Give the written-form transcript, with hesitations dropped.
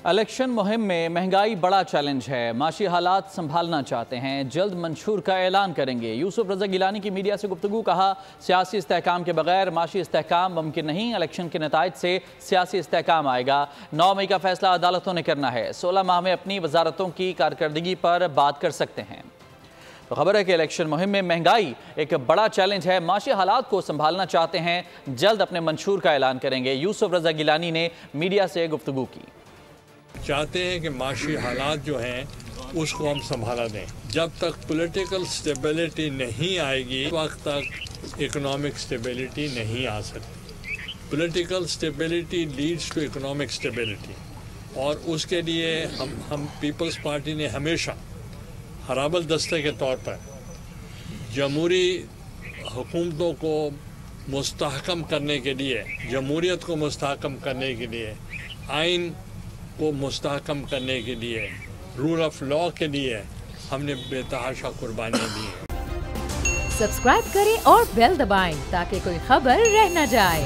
Election مہم میں مہنگائی بڑا چیلنج ہے، معاشی حالات سنبھالنا چاہتے ہیں، جلد منشور کا اعلان کریں گے۔ یوسف رضا گیلانی کی میڈیا سے گفتگو، کہا سیاسی استحکام کے بغیر معاشی استحکام ممکن نہیں، الیکشن کے نتائج سے سیاسی استحکام آئے گا۔ 9 مئی کا فیصلہ عدالتوں نے کرنا ہے، 16 ماہ میں اپنی وزارتوں کی کارکردگی پر بات کر سکتے ہیں۔ تو خبر ہے کہ الیکشن مہم میں مہنگائی ایک بڑا چیلنج ہے، معاشی حالات کو سنبھالنا چاہتے ہیں، جلد اپنے منشور کا اعلان کریں گے۔ یوسف رضا گیلانی نے میڈیا سے گفتگو کی۔ چاہتے ہیں کہ معاشی حالات جو ہیں اس کو ہم سنبھالا دیں۔ جب تک پولیٹیکل سٹیبلٹی نہیں آئے گی اس وقت تک اکنامک سٹیبلٹی نہیں آ سکتی۔ Political stability leads to economic stability, اور اس کے لیے ہم پیپلز پارٹی نے ہمیشہ ہرابل دستے کے طور پر جمہوری حکومتوں کو مستحکم کرنے کے لیے، جمہوریت کو مستحکم کرنے کے لیے، آئین کو مستحکم کرنے کے لیے، رول آف لا کے لیے ہم نے بے تحاشا قربانیاں دی ہیں۔ سبسکرائب کریں اور بیل دبائیں تاکہ کوئی خبر رہ نہ جائے۔